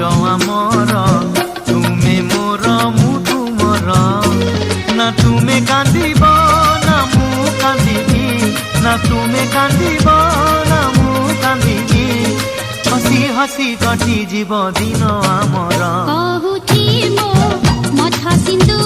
आमर तुमे मोर मु तुमर ना तुमे कांदिब ना मु कांदिबी ना तुमे कांदिब ना मु कांदिबी हसी हसी कटि जीव दिन आमर कहुची मो मथा सिंधु